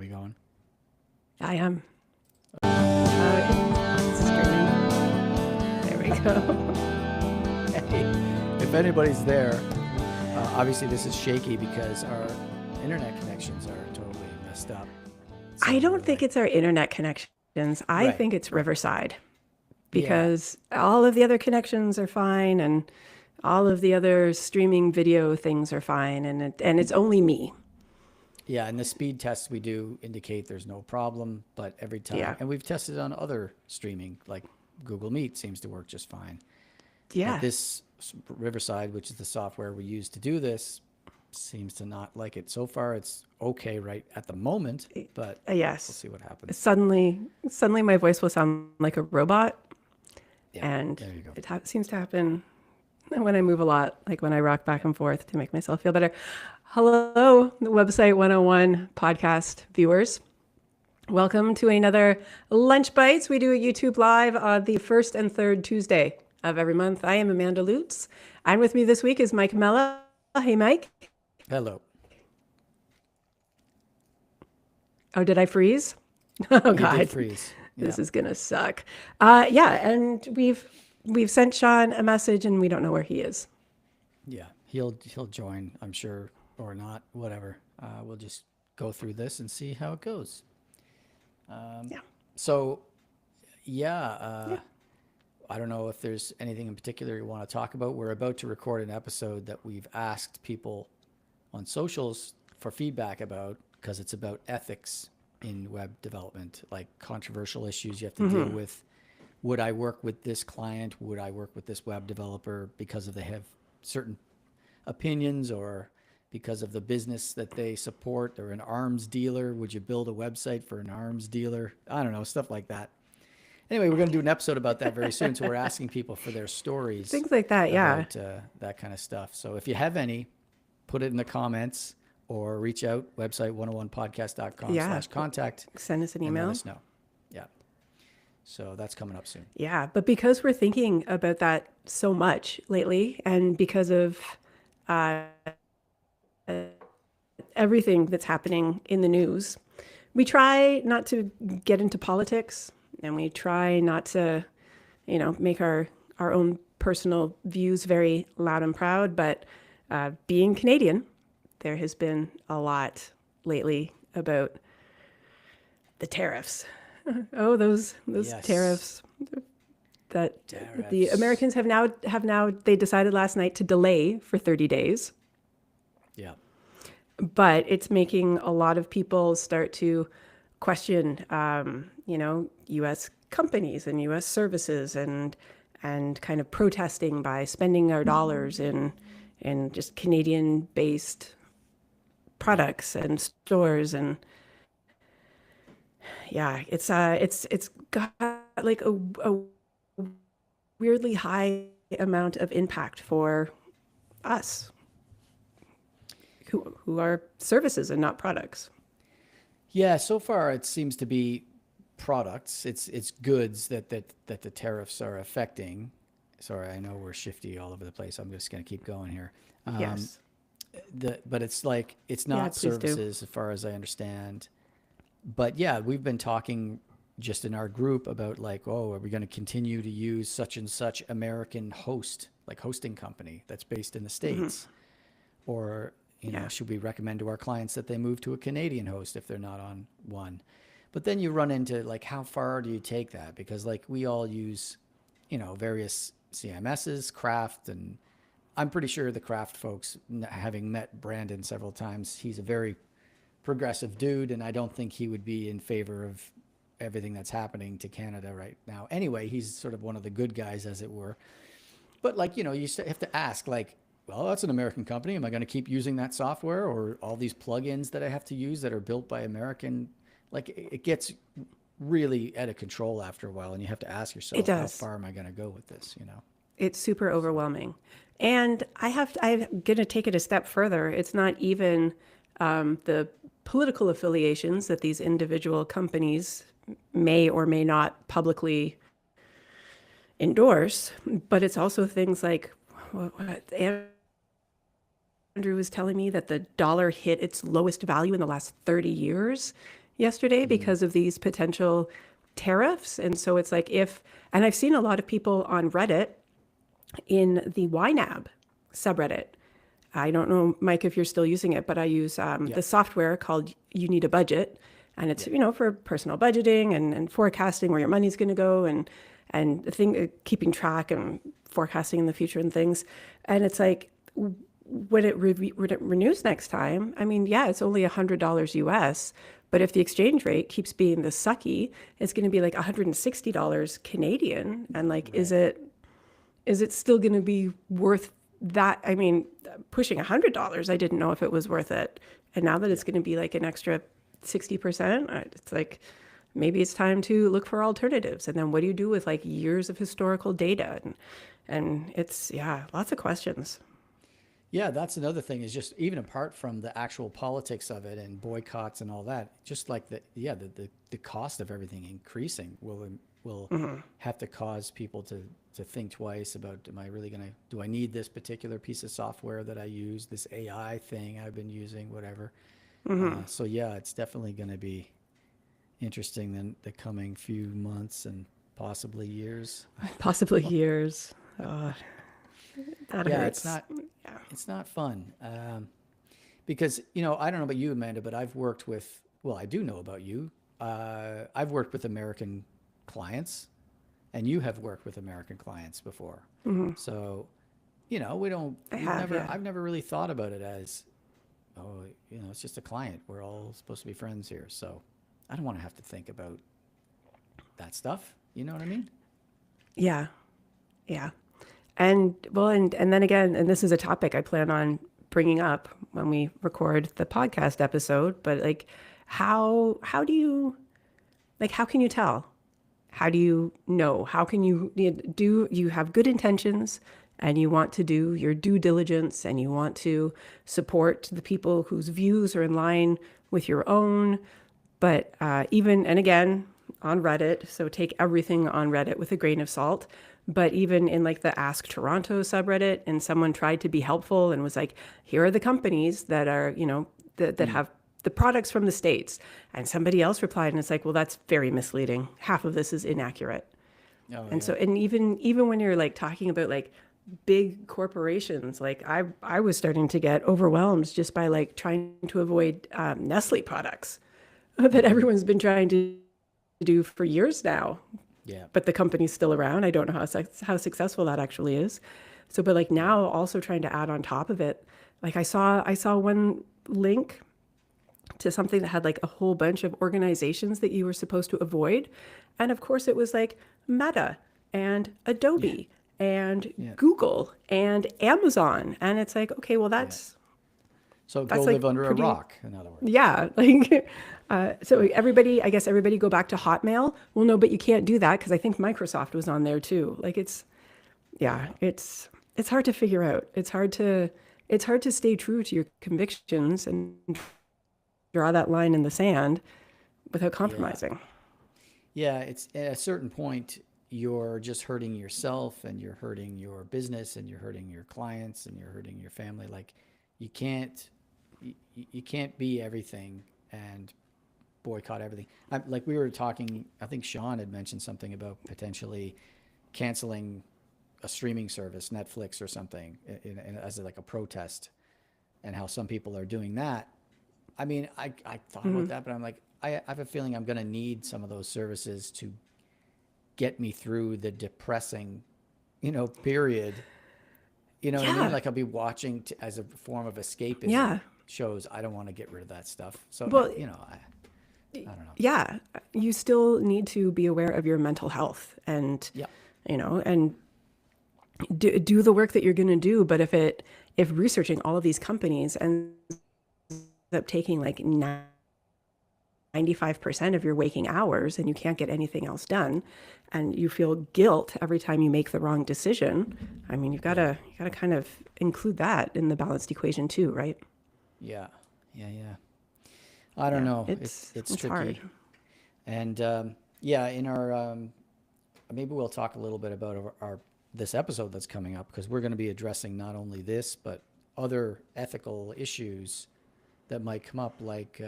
we going? I am. It's streaming. There we go. Hey, if anybody's there, obviously this is shaky because our internet connections are totally messed up. So I don't think it's our internet connections. I Right, think it's right. Riverside Yeah, because all of the other connections are fine and all of the other streaming video things are fine and it's only me. yeah, and the speed tests we do indicate there's no problem, but every time, Yeah. and we've tested on other streaming, like Google Meet seems to work just fine. But Yeah. this Riverside, which is the software we use to do this, seems to not like it. So far, it's okay right at the moment, but we'll Yes. see what happens. Suddenly my voice will sound like a robot Yeah, and there you go. seems to happen when I move a lot, like when I rock back and forth to make myself feel better. Hello, the Website 101 podcast viewers. Welcome to another Lunch Bites. We do a YouTube live on the first and third Tuesday of every month. I am Amanda Lutz. And with me this week is Mike Mella. Hey, Mike. Hello. Oh, did I freeze? Oh, You did God. freeze. Yeah. This is gonna suck. Yeah, and we've sent Sean a message and we don't know where he is. Yeah. He'll join, I'm sure, or not, whatever. We'll just go through this and see how it goes. Yeah. So, yeah, Yeah. I don't know if there's anything in particular you want to talk about. We're about to record an episode that we've asked people on socials for feedback about because it's about ethics in web development, like controversial issues you have to deal with. Would I work with this client? Would I work with this web developer because of they have certain opinions or because of the business that they support or an arms dealer? Would you build a website for an arms dealer? I don't know, stuff like that. Anyway, we're going to do an episode about that very soon. So we're asking people for their stories Things like that, yeah. about that kind of stuff. So if you have any, put it in the comments or reach out, website Yeah. website101podcast.com/contact Send us an and let email. us know. Yeah. So that's coming up soon. Yeah, but because we're thinking about that so much lately, and because of uh, everything that's happening in the news, we try not to get into politics, and we try not to, make our own personal views very loud and proud. But being Canadian, there has been a lot lately about the tariffs. Oh, those Yes. tariffs that the Tariffs. Americans have now they decided last night to delay for 30 days, Yeah. but it's making a lot of people start to question, U.S. companies and U.S. services and kind of protesting by spending our dollars in just Canadian-based products and stores and yeah, it's got like a weirdly high amount of impact for us who are services and not products. Yeah, so far it seems to be products. It's goods that the tariffs are affecting. Sorry, I know we're shifty all over the place. I'm just going to keep going here. Yes. But it's like it's Yeah, not please do. services as far as I understand. But yeah, we've been talking just in our group about like, oh, are we going to continue to use such and such American host, like hosting company that's based in the States? Or, Yeah. should we recommend to our clients that they move to a Canadian host if they're not on one? But then you run into like, how far do you take that? Because like we all use, various CMSs, Craft, and I'm pretty sure the Craft folks, having met Brandon several times, he's a very progressive dude, and I don't think he would be in favor of everything that's happening to Canada right now. Anyway, he's sort of one of the good guys, as it were. But like, you have to ask, like, well, that's an American company. Am I going to keep using that software or all these plugins that I have to use that are built by American? Like, it gets really out of control after a while, and you have to ask It yourself, how does. far am I going to go with this? It's super overwhelming. And I'm going to take it a step further. It's not even the political affiliations that these individual companies may or may not publicly endorse, but it's also things like what Andrew was telling me that the dollar hit its lowest value in the last 30 years. yesterday Mm, because of these potential tariffs. And so it's like and I've seen a lot of people on Reddit in the YNAB subreddit. I don't know, Mike, if you're still using it, but I use yeah, the software called You Need a Budget. And it's, yeah, for personal budgeting and forecasting where your money's going to go and the thing, keeping track and forecasting in the future and things. And it's like, when it renews next time, I mean, yeah, it's only $100 US, but if the exchange rate keeps being the sucky, it's going to be like $160 Canadian. And like, right. is it still going to be worth that? I mean, pushing $100, I didn't know if it was worth it. And now that Yeah. it's going to be like an extra 60%, it's like maybe it's time to look for alternatives. And then what do you do with like years of historical data? And it's, yeah, lots of questions. Yeah, that's another thing is just even apart from the actual politics of it and boycotts and all that, just like the cost of everything increasing will have to cause people to think twice about, am I really gonna, do I need this particular piece of software that I use, this AI thing I've been using, whatever. So yeah, it's definitely gonna be interesting in the coming few months and possibly years. Possibly years. Oh, that Yeah, hurts. Yeah. it's not fun. Because I don't know about you, Amanda, but I've worked with, well, I do know about you. I've worked with American clients, and you have worked with American clients before. So, we don't, I have, yeah. I've never really thought about it as, oh, it's just a client. We're all supposed to be friends here. So I don't want to have to think about that stuff. You know what I mean? Yeah. Yeah. And well, and then again, and this is a topic I plan on bringing up when we record the podcast episode, but like how do you how can you tell? How do you know? How can do you have good intentions and you want to do your due diligence and you want to support the people whose views are in line with your own, but even, and again, on Reddit, so take everything on Reddit with a grain of salt. But even in like the Ask Toronto subreddit, and someone tried to be helpful and was like, here are the companies that are, that Mm. have the products from the States. And somebody else replied, and it's like, well, that's very misleading. Half of this is inaccurate. Oh, And so, yeah. and even when you're like talking about like big corporations, like I was starting to get overwhelmed just by like trying to avoid Nestle products that Hmm. everyone's been trying to do for years now, Yeah. but the company's still around. I don't know how successful that actually is. So, but like Yeah. now also trying to add on top of it, like I saw one link to something that had like a whole bunch of organizations that you were supposed to avoid. And of course it was like Meta and Yeah. Adobe and Yeah. Google and Amazon. And it's like, okay, well Yeah. So go that's live like under a pretty, rock, in other words. yeah, like so everybody, I guess everybody go back to Hotmail. Well, no, but you can't do that because I think Microsoft was on there too. Like yeah, Yeah. it's hard to figure out. It's hard to stay true to your convictions and draw that line in the sand without Yeah. compromising. Yeah. It's at a certain point, you're just hurting yourself and you're hurting your business and you're hurting your clients and you're hurting your family. Like you can't, you can't be everything and boycott everything. Like we were talking, I think Sean had mentioned something about potentially canceling a streaming service, Netflix or something, as like a protest, and how some people are doing that. I mean, I thought about that, but I'm like, I have a feeling I'm going to need some of those services to get me through the depressing, period. You know what I mean? Yeah, Like I'll be watching as a form of escapism yeah. shows. I don't want to get rid of that stuff. So, Well, I don't know. yeah, you still need to be aware of your mental health and, Yeah. and do the work that you're going to do. But if researching all of these companies ends up taking like 95% of your waking hours and you can't get anything else done and you feel guilt every time you make the wrong decision, I mean, Yeah. you gotta kind of include that in the balanced equation too, right? Yeah. Yeah. Yeah. I don't Yeah, know. it's It's it's hard. tricky. And yeah, in our maybe we'll talk a little bit about our this episode that's coming up because we're going to be addressing not only this but other ethical issues that might come up, like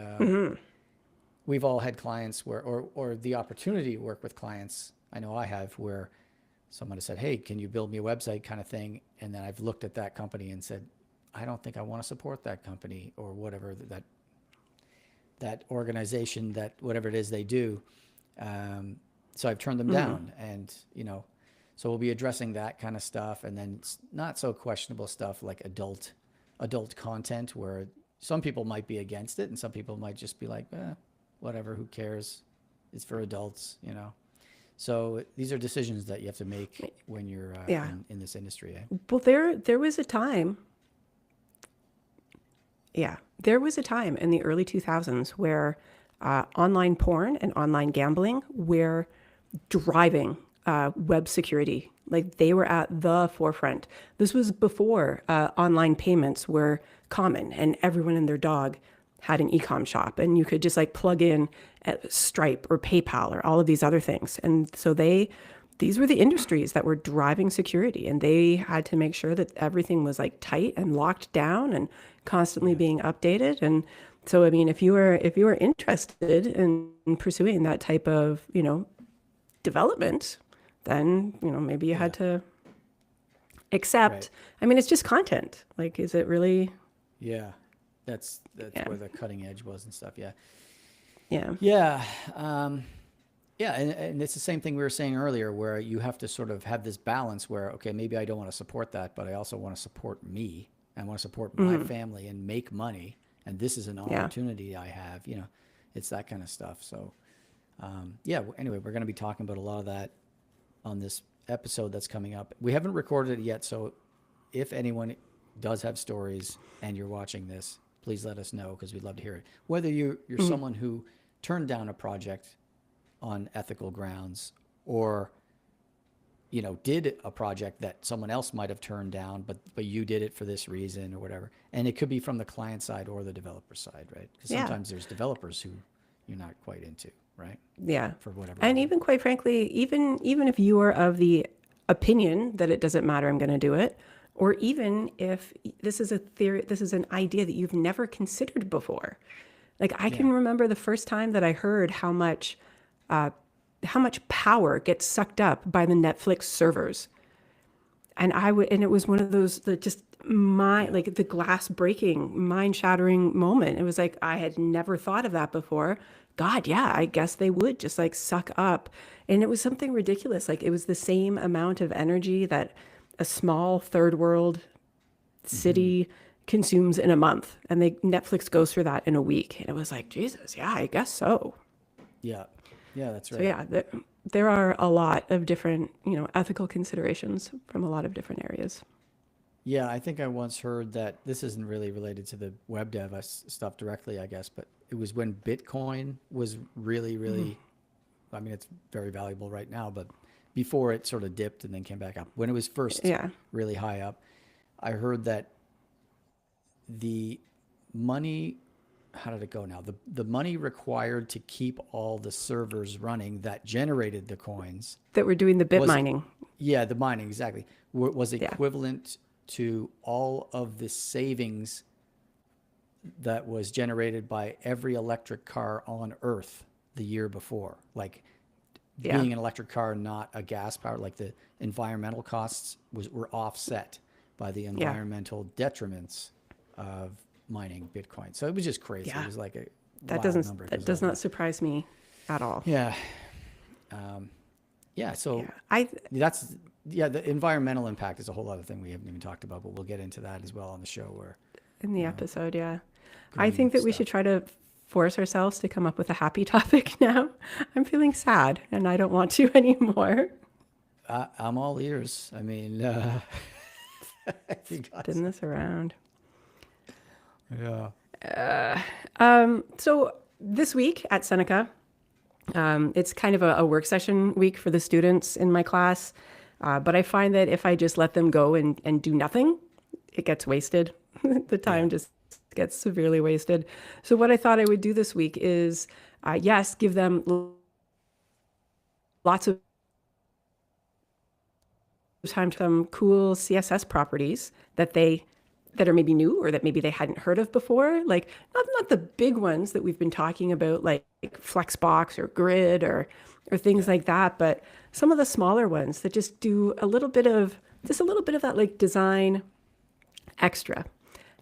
we've all had clients where, or the opportunity to work with clients. I know I have, where someone has said, "Hey, can you build me a website," kind of thing, and then I've looked at that company and said, "I don't think I want to support that company," or whatever that organization, that whatever it is they do. So I've turned them down, and so we'll be addressing that kind of stuff, and then not so questionable stuff like adult content, where some people might be against it, and some people might just be like, whatever, who cares? It's for adults. So these are decisions that you have to make when you're in this industry. Well, there was a time. Yeah, there was a time in the early 2000s where online porn and online gambling were driving web security. Like, they were at the forefront. This was before online payments were common and everyone and their dog had an e-com shop, and you could just like plug in at Stripe or PayPal or all of these other things. And so these were the industries that were driving security, and they had to make sure that everything was like tight and locked down and constantly being updated. And so, I mean, if you were interested in pursuing that type of, development, then, maybe you had to accept. Right. I mean, it's just content. Like, is it really? Yeah, that's where the cutting edge was and stuff. Yeah. Yeah. Yeah. Yeah, and it's the same thing we were saying earlier, where you have to sort of have this balance where, okay, maybe I don't want to support that, but I also want to support me. I want to support my family and make money. And this is an opportunity I have. It's that kind of stuff. So, anyway, we're going to be talking about a lot of that on this episode that's coming up. We haven't recorded it yet, so if anyone does have stories and you're watching this, please let us know, because we'd love to hear it. Whether you're someone who turned down a project on ethical grounds, or did a project that someone else might have turned down, but you did it for this reason or whatever. And it could be from the client side or the developer side, right? Because sometimes there's developers who you're not quite into, right? Yeah. For whatever And reason. even, quite frankly, even if you are of the opinion that it doesn't matter, I'm going to do it, or even if this is a theory, this is an idea that you've never considered before. Like, I can remember the first time that I heard how much power gets sucked up by the Netflix servers. And it was one of those that just like the glass breaking, mind shattering moment. It was like, I had never thought of that before. God, yeah, I guess they would just like suck up. And it was something ridiculous. Like, it was the same amount of energy that a small third world city consumes in a month. And Netflix goes through that in a week. And it was like, Jesus, yeah, I guess so. Yeah. Yeah, that's right. So yeah, there are a lot of different, ethical considerations from a lot of different areas. Yeah, I think I once heard that this isn't really related to the web dev stuff directly, I guess, but it was when Bitcoin was really, really, I mean, it's very valuable right now, but before it sort of dipped and then came back up, when it was first really high up, I heard that the money, how did it go now? The money required to keep all the servers running that generated the coins, that were doing the bit mining. Yeah, the mining, exactly, was equivalent to all of the savings that was generated by every electric car on Earth the year before. Like, being an electric car, not a gas power, like the environmental costs were offset by the environmental detriments of mining Bitcoin. So it was just crazy. It was like a wild number. That does not surprise me at all. Yeah. So the environmental impact is a whole other thing we haven't even talked about, but we'll get into that as well on the show. In the episode, I think that we should try to force ourselves to come up with a happy topic now. I'm feeling sad and I don't want to anymore. I'm all ears. I mean, spin this around. Yeah. So this week at Seneca, it's kind of a work session week for the students in my class. But I find that if I just let them go and do nothing, it gets wasted. The time just gets severely wasted. So what I thought I would do this week is, give them lots of time to some cool CSS properties that they that are maybe new or that maybe they hadn't heard of before. Like not the big ones that we've been talking about, like Flexbox or Grid or things Yeah. like that, but some of the smaller ones that just do a little bit of that like design extra.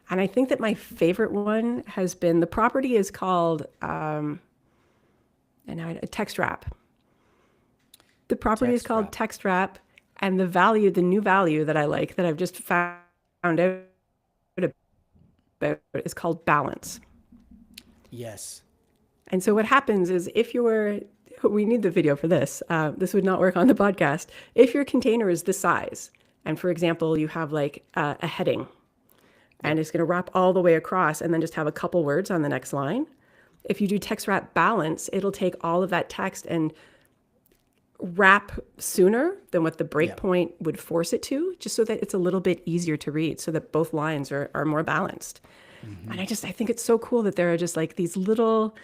And I think that my favorite one has been the property is called a text wrap. The property is Text called wrap. text wrap, and the new value that I like that I've just found out about is called balance. Yes. And so what happens is we need the video for this. This would not work on the podcast. If your container is this size, and for example, you have like a heading, and it's going to wrap all the way across and then just have a couple words on the next line. If you do text wrap balance, it'll take all of that text and wrap sooner than what the breakpoint would force it to, just so that it's a little bit easier to read, so that both lines are more balanced. And I think it's so cool that there are just like these little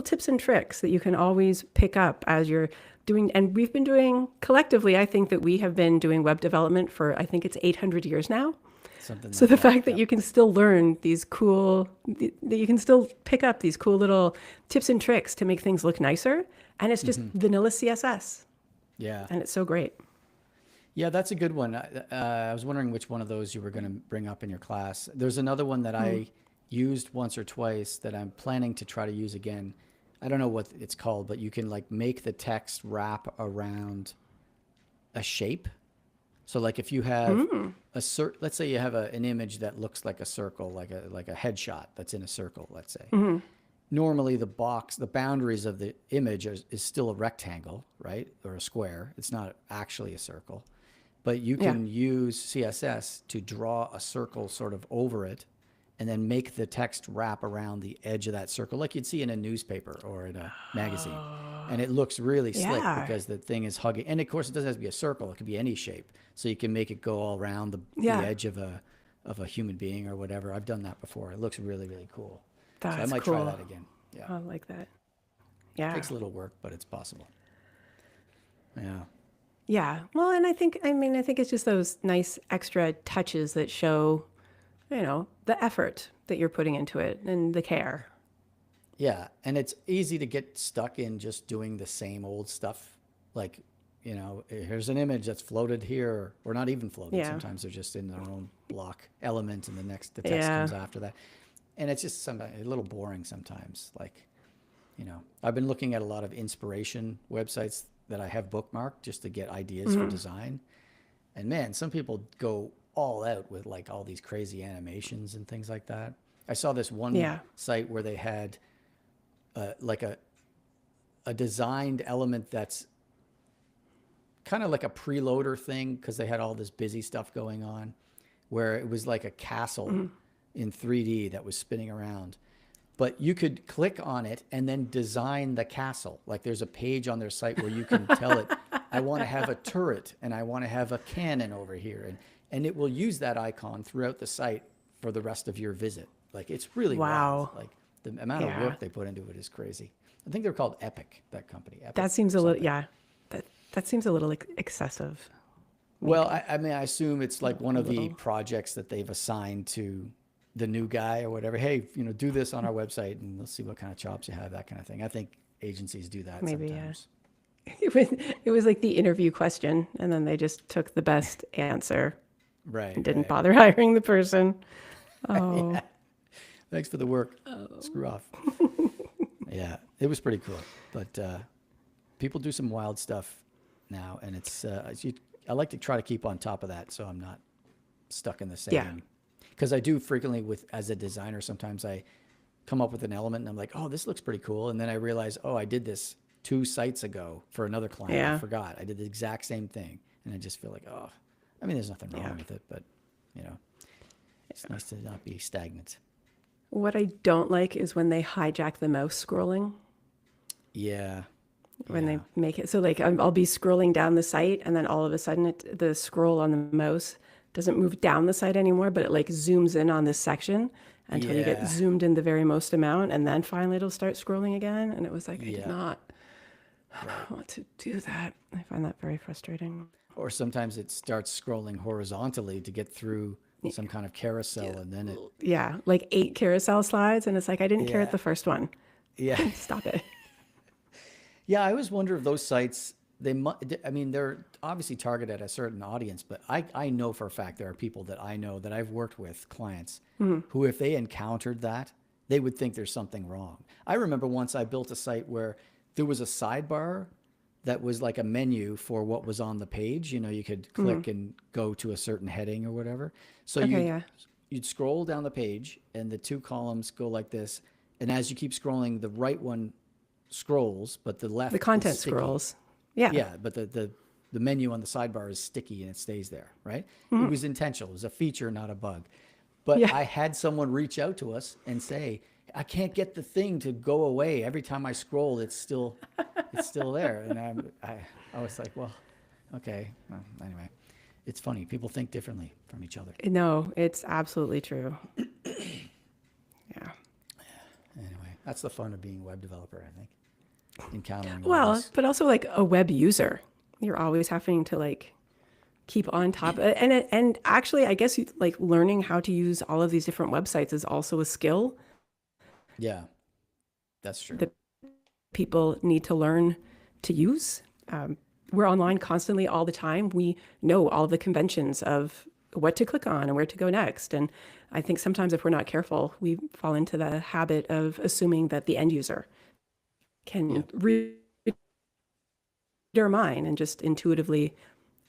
tips and tricks that you can always pick up as you're doing. And we've been doing collectively, I think that we have been doing web development for, I think it's 800 years now. Something So like the that. fact that you can still learn that you can still pick up these cool little tips and tricks to make things look nicer. And it's just vanilla CSS. Yeah. And it's so great. Yeah, that's a good one. I was wondering which one of those you were going to bring up in your class. There's another one that I used once or twice that I'm planning to try to use again. I don't know what it's called, but you can like make the text wrap around a shape. So like if you have let's say you have an image that looks like a circle, like a headshot that's in a circle, let's say. Normally the boundaries of the image is still a rectangle, right? Or a square. It's not actually a circle. But you can use CSS to draw a circle sort of over it and then make the text wrap around the edge of that circle like you'd see in a newspaper or in a magazine. And it looks really slick because the thing is hugging. And of course, it doesn't have to be a circle. It could be any shape. So you can make it go all around the edge of a human being or whatever. I've done that before. It looks really, really cool. So I might try that again. Yeah. I like that. Yeah. It takes a little work, but it's possible. Yeah. Yeah. Well, and I think it's just those nice extra touches that show, the effort that you're putting into it and the care. Yeah. And it's easy to get stuck in just doing the same old stuff. Like, here's an image that's floated here, or not even floated. Yeah. Sometimes they're just in their own block element and the text comes after that. And it's just a little boring sometimes. Like, I've been looking at a lot of inspiration websites that I have bookmarked just to get ideas for design. And man, some people go all out with like all these crazy animations and things like that. I saw this one site where they had like a designed element that's kind of like a preloader thing because they had all this busy stuff going on where it was like a castle in 3D that was spinning around. But you could click on it and then design the castle. Like there's a page on their site where you can tell it, I want to have a turret and I want to have a cannon over here. And it will use that icon throughout the site for the rest of your visit. Like it's really wild. Like the amount of work they put into it is crazy. I think they're called Epic, that company. Epic that seems a little, that seems a little excessive. Maybe. Well, I assume it's like one of the projects that they've assigned to the new guy or whatever. Hey, do this on our website and let's see what kind of chops you have, that kind of thing. I think agencies do that sometimes. It was like the interview question, and then they just took the best answer. Right. And didn't bother hiring the person. Oh. Yeah. Thanks for the work. Screw off. Yeah, it was pretty cool. But people do some wild stuff now, and it's I like to try to keep on top of that so I'm not stuck in the same. Yeah. Because I do frequently as a designer, sometimes I come up with an element and I'm like, oh, this looks pretty cool. And then I realize, oh, I did this 2 sites ago for another client. Yeah. I forgot. I did the exact same thing. And I just feel like, oh, there's nothing wrong with it, but it's nice to not be stagnant. What I don't like is when they hijack the mouse scrolling. Yeah. When they make it. So like I'll be scrolling down the site and then all of a sudden the scroll on the mouse doesn't move down the site anymore, but it like zooms in on this section until you get zoomed in the very most amount. And then finally it'll start scrolling again. And it was like, I did not want to do that. I find that very frustrating. Or sometimes it starts scrolling horizontally to get through some kind of carousel, and then it, Yeah, like 8 carousel slides, and it's like I didn't care at yeah, the first one. yeah. Stop it. Yeah, I always wonder if those sites, I mean, they're obviously targeted at a certain audience, but I know for a fact there are people that I know that I've worked with, clients, who if they encountered that, they would think there's something wrong. I remember once I built a site where there was a sidebar that was like a menu for what was on the page. You know, you could click and go to a certain heading or whatever. So Okay, yeah. you'd scroll down the page and the 2 columns go like this. And as you keep scrolling, the right one scrolls, but the left The is content sticky. scrolls. Yeah. Yeah, but the menu on the sidebar is sticky and it stays there, right? It was intentional. It was a feature, not a bug. But Yeah. I had someone reach out to us and say, I can't get the thing to go away. Every time I scroll, it's still there. And I was like, well, okay. Well, anyway, it's funny. People think differently from each other. No, it's absolutely true. Yeah. Anyway, that's the fun of being a web developer, I think. Encountering all Well, this. but also like a web user, you're always having to like keep on top and actually I guess like learning how to use all of these different websites is also a skill Yeah, that's true. that people need to learn to use. We're online constantly all the time. We know all of the conventions of what to click on and where to go next. And I think sometimes if we're not careful, we fall into the habit of assuming that the end user can read our mind and just intuitively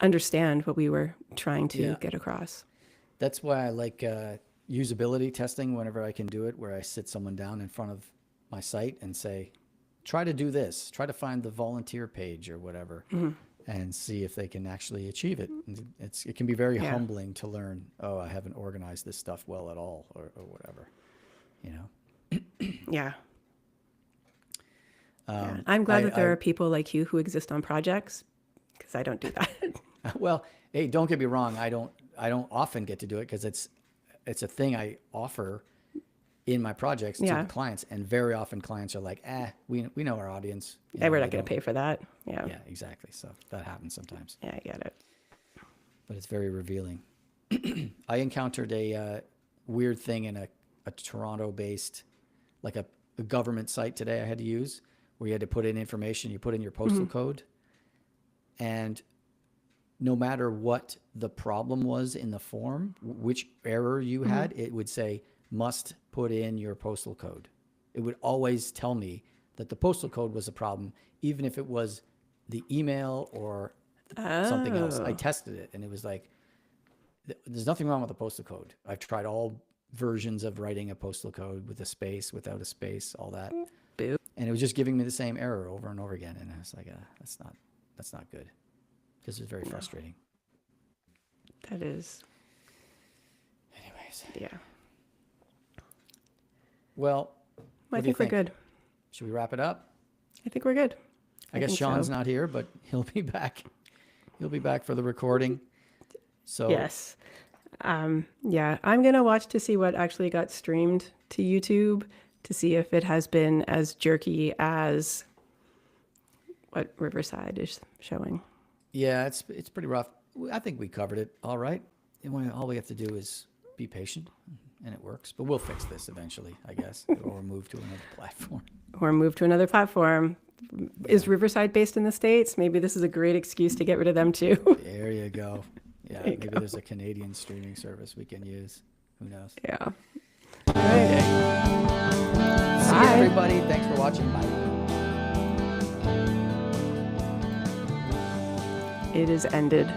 understand what we were trying to Yeah. get across. That's why I like usability testing whenever I can do it, where I sit someone down in front of my site and say, try to do this, try to find the volunteer page or whatever, and see if they can actually achieve it. And it can be very Yeah. humbling to learn, oh, I haven't organized this stuff well at all, or whatever, you know? Yeah. Yeah. I'm glad that there are people like you who exist on projects because I don't do that. Well, hey, don't get me wrong. I don't often get to do it because it's a thing I offer in my projects to Yeah. the clients, and very often clients are like, we know our audience. You Yeah, know, we're we not going to don't- pay for that. Yeah. Yeah, exactly. So that happens sometimes, Yeah, I get it. but it's very revealing. I encountered a weird thing in a Toronto-based, like a government site today I had to use, where you had to put in information. You put in your postal code, and no matter what the problem was in the form, which error you had, it would say, must put in your postal code. It would always tell me that the postal code was a problem, even if it was the email or something else. I tested it, and it was like, there's nothing wrong with the postal code. I've tried all versions of writing a postal code with a space, without a space, all that. Boo. And it was just giving me the same error over and over again. And I was like, that's not good. This is very frustrating. That is, Anyways, yeah. well, I what do you think we're think? good. Should we wrap it up? I think we're good. I guess think Sean's so. not here, but he'll be back. He'll be back for the recording. So Yes. Yeah, I'm going to watch to see what actually got streamed to YouTube to see if it has been as jerky as what Riverside is showing. yeah, it's pretty rough. I think we covered it all right. All we have to do is be patient, and it works. But we'll fix this eventually, I guess, or move to another platform. Or move to another platform. Is Riverside based in the States? Maybe this is a great excuse to get rid of them too. There you go. Yeah, There you maybe go. there's a Canadian streaming service we can use. Who knows? Yeah. All right. See you, Bye. everybody. Thanks for watching. Bye. It is ended.